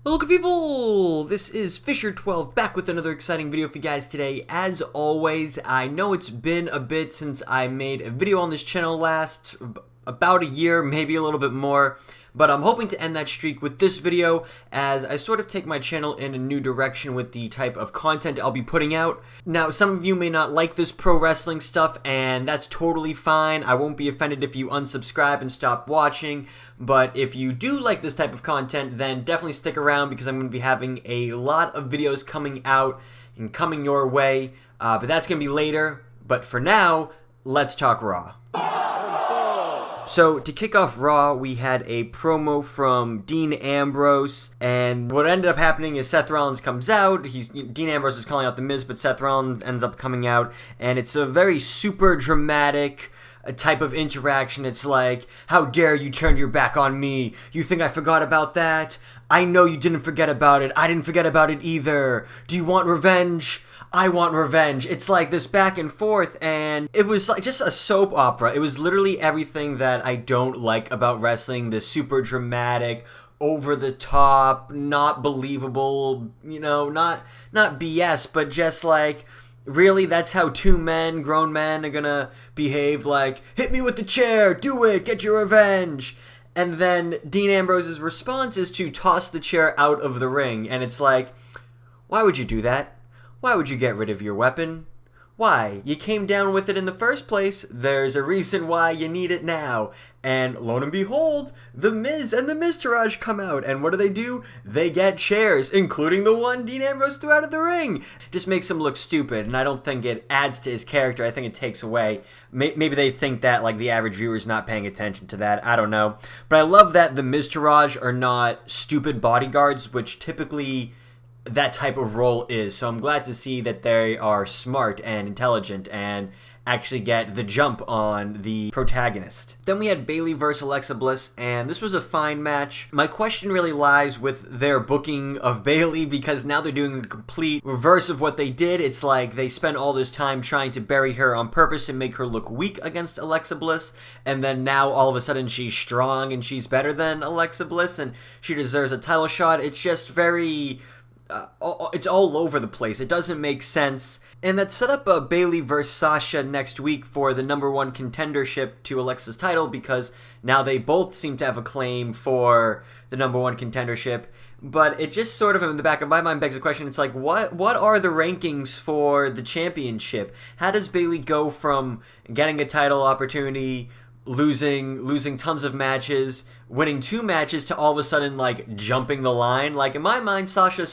Hello good people, this is Fisher12 back with another exciting video for you guys today. As always, I know it's been a bit since I made a video on this channel last, about a year, maybe a little bit more. But I'm hoping to end that streak with this video as I sort of take my channel in a new direction with the type of content I'll be putting out. Now, some of you may not like this pro wrestling stuff, and that's totally fine. I won't be offended if you unsubscribe and stop watching. But if you do like this type of content, then definitely stick around because I'm going to be having a lot of videos coming out and coming your way. But that's going to be later. But for now, let's talk Raw. So, to kick off Raw, we had a promo from Dean Ambrose, and what ended up happening is Seth Rollins comes out. Dean Ambrose is calling out The Miz, but Seth Rollins ends up coming out, and it's a very super dramatic type of interaction. It's like, how dare you turn your back on me? You think I forgot about that? I know you didn't forget about it. I didn't forget about it either. Do you want revenge? I want revenge. It's like this back and forth, and it was like just a soap opera. It was literally everything that I don't like about wrestling. This super dramatic, over the top, not believable, you know, not BS, but just like, really, that's how two men, grown men, are gonna behave? Like, hit me with the chair, do it, get your revenge. And then Dean Ambrose's response is to toss the chair out of the ring, and it's like, why would you do that? Why would you get rid of your weapon? Why? You came down with it in the first place. There's a reason why you need it now. And lo and behold, The Miz and the Miztourage come out. And what do? They get chairs, including the one Dean Ambrose threw out of the ring. Just makes him look stupid, and I don't think it adds to his character. I think it takes away. Maybe they think that like the average viewer's not paying attention to that. I don't know. But I love that the Miztourage are not stupid bodyguards, which typically that type of role is. So I'm glad to see that they are smart and intelligent and actually get the jump on the protagonist. Then we had Bayley versus Alexa Bliss, and this was a fine match. My question really lies with their booking of Bayley, because now they're doing the complete reverse of what they did. It's like they spent all this time trying to bury her on purpose and make her look weak against Alexa Bliss, and then now all of a sudden she's strong and she's better than Alexa Bliss and she deserves a title shot. It's just very it's all over the place. It doesn't make sense. And that set up a Bayley versus Sasha next week for the #1 contendership to Alexa's title, because now they both seem to have a claim for the #1 contendership. But it just sort of, in the back of my mind, begs the question. It's like, what are the rankings for the championship? How does Bayley go from getting a title opportunity, losing tons of matches, winning 2 matches, to all of a sudden like jumping the line? Like, in my mind, Sasha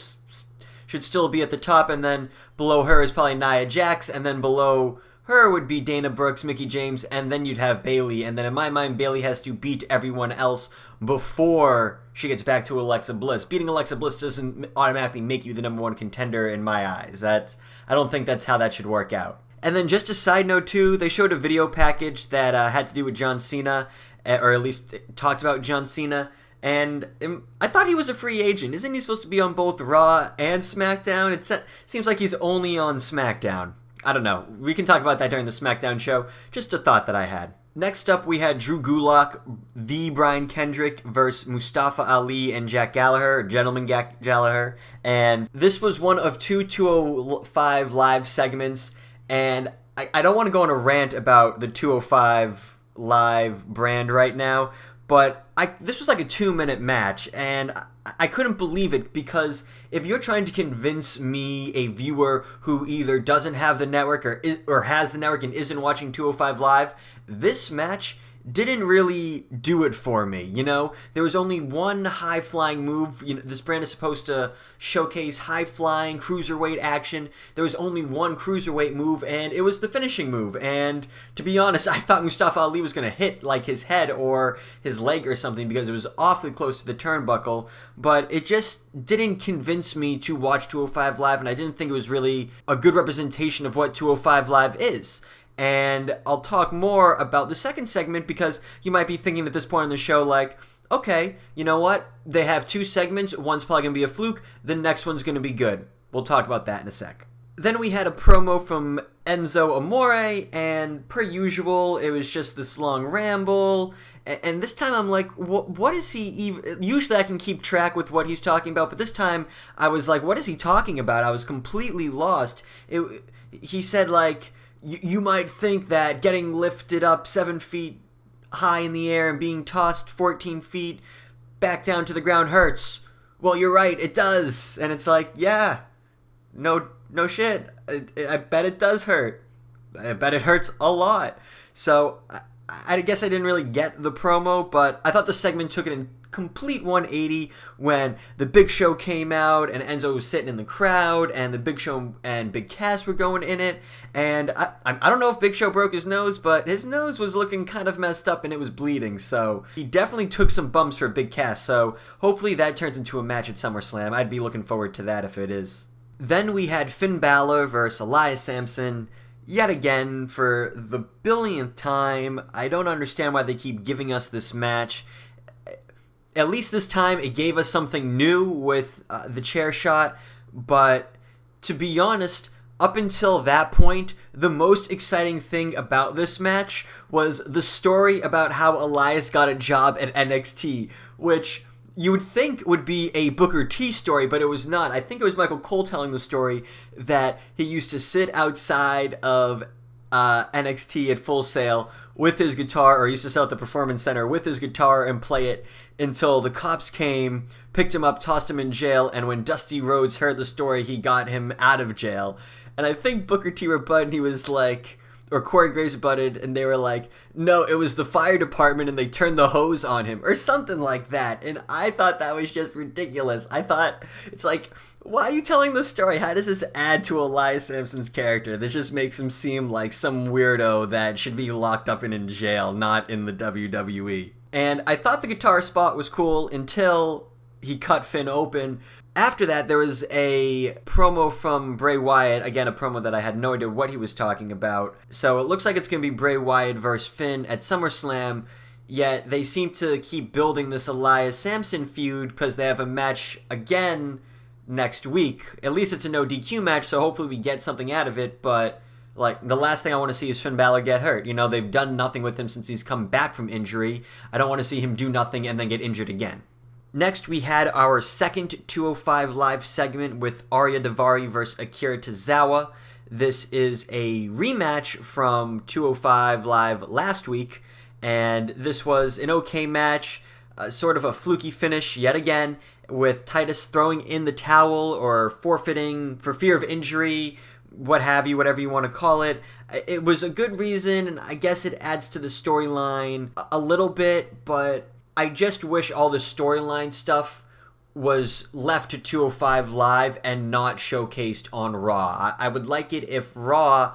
should still be at the top, and then below her is probably Nia Jax, and then below her would be Dana Brooks, Mickie James, and then you'd have Bayley. And then in my mind, Bayley has to beat everyone else before she gets back to Alexa Bliss. Beating Alexa Bliss doesn't automatically make you the #1 contender in my eyes. I don't think that's how that should work out. And then just a side note too, they showed a video package that had to do with John Cena, or at least talked about John Cena. And I thought he was a free agent. Isn't he supposed to be on both Raw and SmackDown? It seems like he's only on SmackDown. I don't know. We can talk about that during the SmackDown show. Just a thought that I had. Next up, we had Drew Gulak, the Brian Kendrick, versus Mustafa Ali and Jack Gallagher, Gentleman Gallagher. And this was one of 2 205 Live segments. And I don't want to go on a rant about the 205 Live brand right now, but this was like a 2-minute match, and I couldn't believe it, because if you're trying to convince me, a viewer who either doesn't have the network or has the network and isn't watching 205 Live, this match didn't really do it for me, you know? There was only one high-flying move. You know, this brand is supposed to showcase high-flying, cruiserweight action. There was only one cruiserweight move, and it was the finishing move. And to be honest, I thought Mustafa Ali was going to hit, like, his head or his leg or something, because it was awfully close to the turnbuckle. But it just didn't convince me to watch 205 Live, and I didn't think it was really a good representation of what 205 Live is. And I'll talk more about the second segment, because you might be thinking at this point in the show, like, okay, you know what? They have 2 segments. One's probably going to be a fluke. The next one's going to be good. We'll talk about that in a sec. Then we had a promo from Enzo Amore, and per usual, it was just this long ramble, And this time I'm like, what is he even... Usually I can keep track with what he's talking about, but this time I was like, what is he talking about? I was completely lost. He said, like, you might think that getting lifted up 7 feet high in the air and being tossed 14 feet back down to the ground hurts. Well, you're right, it does. And it's like, yeah, no shit. I bet it does hurt. I bet it hurts a lot. So I guess I didn't really get the promo, but I thought the segment took it in complete 180 when the Big Show came out and Enzo was sitting in the crowd and the Big Show and Big Cass were going in it. And I don't know if Big Show broke his nose, but his nose was looking kind of messed up and it was bleeding. So he definitely took some bumps for Big Cass. So hopefully that turns into a match at SummerSlam. I'd be looking forward to that if it is. Then we had Finn Balor versus Elias Samson. Yet again, for the billionth time. I don't understand why they keep giving us this match. At least this time it gave us something new with the chair shot, but to be honest, up until that point, the most exciting thing about this match was the story about how Elias got a job at NXT, which you would think would be a Booker T story, but it was not. I think it was Michael Cole telling the story that he used to sit outside of NXT at Full Sail with his guitar, or he used to sell at the Performance Center with his guitar and play it until the cops came, picked him up, tossed him in jail, and when Dusty Rhodes heard the story, he got him out of jail. And I think Booker T rebutted, and he was like, or Corey Graves butted, and they were like, no, it was the fire department and they turned the hose on him, or something like that. And I thought that was just ridiculous. I thought, it's like, why are you telling this story? How does this add to Elias Sampson's character? This just makes him seem like some weirdo that should be locked up and in jail, not in the WWE. And I thought the guitar spot was cool until he cut Finn open. After that, there was a promo from Bray Wyatt. Again, a promo that I had no idea what he was talking about. So it looks like it's going to be Bray Wyatt versus Finn at SummerSlam. Yet they seem to keep building this Elias Samson feud because they have a match again next week. At least it's a no DQ match, so hopefully we get something out of it. But like, the last thing I want to see is Finn Balor get hurt. You know, they've done nothing with him since he's come back from injury. I don't want to see him do nothing and then get injured again. Next, we had our second 205 Live segment with Aria Davari versus Akira Tazawa. This is a rematch from 205 Live last week, and this was an okay match, sort of a fluky finish yet again, with Titus throwing in the towel or forfeiting for fear of injury, what have you, whatever you want to call it. It was a good reason, and I guess it adds to the storyline a little bit, but I just wish all the storyline stuff was left to 205 Live and not showcased on Raw. I would like it if Raw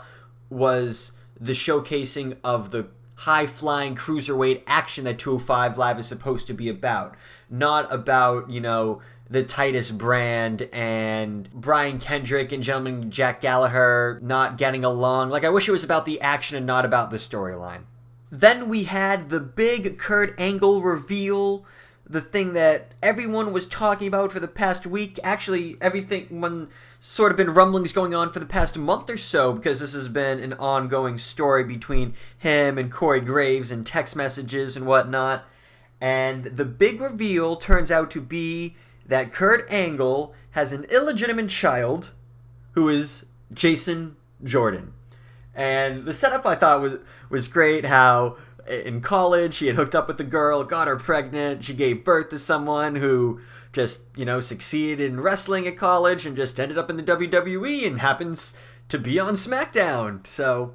was the showcasing of the high-flying cruiserweight action that 205 Live is supposed to be about. Not about, you know, the Titus brand and Brian Kendrick and Gentleman Jack Gallagher not getting along. Like, I wish it was about the action and not about the storyline. Then we had the big Kurt Angle reveal, the thing that everyone was talking about for the past week. Actually, everything sort of been rumblings going on for the past month or so, because this has been an ongoing story between him and Corey Graves and text messages and whatnot. And the big reveal turns out to be that Kurt Angle has an illegitimate child who is Jason Jordan. And the setup I thought was great, how in college he had hooked up with a girl, got her pregnant, she gave birth to someone who just, you know, succeeded in wrestling at college and just ended up in the WWE and happens to be on SmackDown. So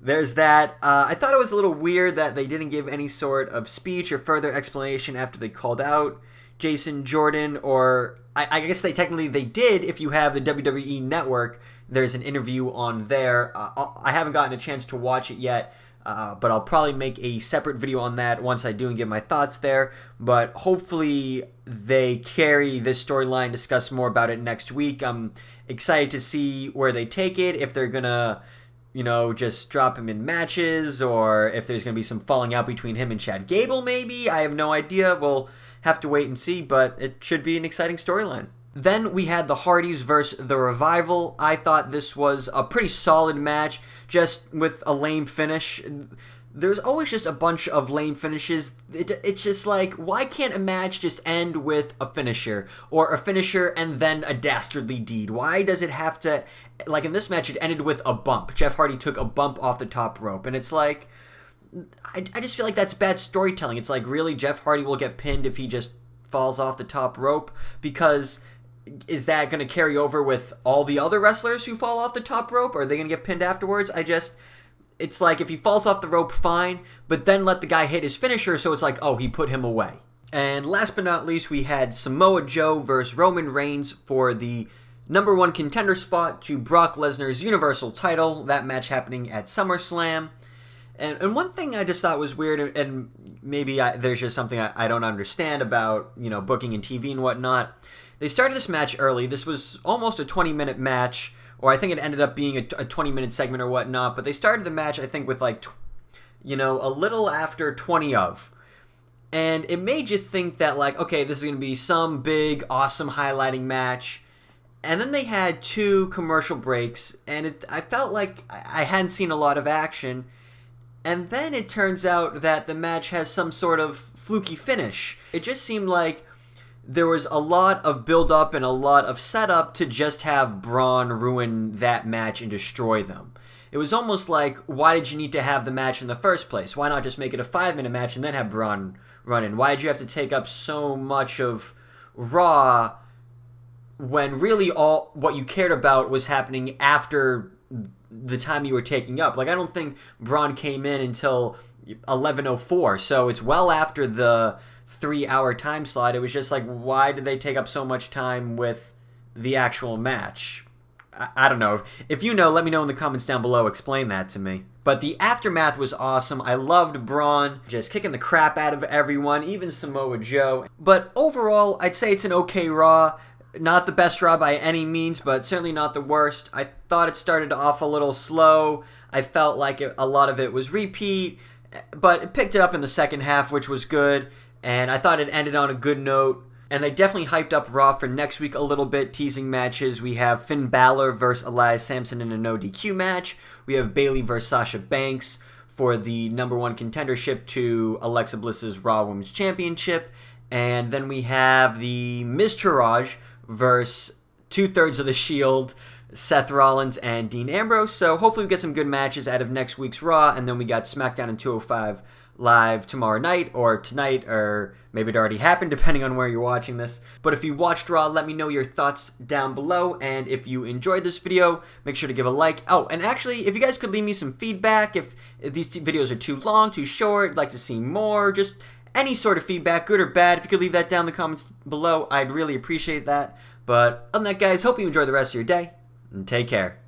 there's that. I thought it was a little weird that they didn't give any sort of speech or further explanation after they called out Jason Jordan, or I guess they did if you have the WWE Network. There's an interview on there. I haven't gotten a chance to watch it yet, but I'll probably make a separate video on that once I do and give my thoughts there. But hopefully they carry this storyline, discuss more about it next week. I'm excited to see where they take it, if they're going to, you know, just drop him in matches, or if there's going to be some falling out between him and Chad Gable maybe. I have no idea. We'll have to wait and see, but it should be an exciting storyline. Then we had the Hardys versus the Revival. I thought this was a pretty solid match, just with a lame finish. there's always just a bunch of lame finishes. It's just like, why can't a match just end with a finisher? Or a finisher and then a dastardly deed? Why does it have to... Like, in this match, it ended with a bump. Jeff Hardy took a bump off the top rope. And it's like... I just feel like that's bad storytelling. It's like, really, Jeff Hardy will get pinned if he just falls off the top rope? Because... is that going to carry over with all the other wrestlers who fall off the top rope? Are they going to get pinned afterwards? It's like, if he falls off the rope, fine, but then let the guy hit his finisher, so it's like, oh, he put him away. And last but not least, we had Samoa Joe versus Roman Reigns for the #1 contender spot to Brock Lesnar's Universal title. That match happening at SummerSlam. And one thing I just thought was weird, and maybe there's just something I don't understand about, booking and TV and whatnot. They started this match early. This was almost a 20-minute match, or I think it ended up being a 20-minute segment or whatnot, but they started the match, I think, with a little after 20 of. And it made you think that, okay, this is going to be some big, awesome highlighting match. And then they had 2 commercial breaks, and I felt like I hadn't seen a lot of action. And then it turns out that the match has some sort of fluky finish. It just seemed like there was a lot of build-up and a lot of setup to just have Braun ruin that match and destroy them. It was almost like, why did you need to have the match in the first place? Why not just make it a 5-minute match and then have Braun run in? Why did you have to take up so much of Raw when really all what you cared about was happening after the time you were taking up? I don't think Braun came in until 11:04, so it's well after the 3-hour time slot. It was just like, why did they take up so much time with the actual match? I don't know. If you know, let me know in the comments down below. Explain that to me. But the aftermath was awesome. I loved Braun just kicking the crap out of everyone, even Samoa Joe. But overall, I'd say it's an okay Raw. Not the best Raw by any means, but certainly not the worst. I thought it started off a little slow. I felt like a lot of it was repeat, but it picked it up in the second half, which was good. And I thought it ended on a good note. And they definitely hyped up Raw for next week a little bit, teasing matches. We have Finn Balor versus Elias Samson in a no DQ match. We have Bayley versus Sasha Banks for the #1 contendership to Alexa Bliss's Raw Women's Championship. And then we have the Miztourage versus 2/3 of the Shield, Seth Rollins and Dean Ambrose. So hopefully we get some good matches out of next week's Raw. And then we got SmackDown and 205 Live tomorrow night, or tonight, or maybe it already happened, depending on where you're watching this. But if you watched Raw, let me know your thoughts down below. And if you enjoyed this video, make sure to give a like. Oh, and actually, if you guys could leave me some feedback, if these videos are too long, too short, like to see more, just any sort of feedback, good or bad, if you could leave that down in the comments below, I'd really appreciate that. But other than that, guys, hope you enjoy the rest of your day, and take care.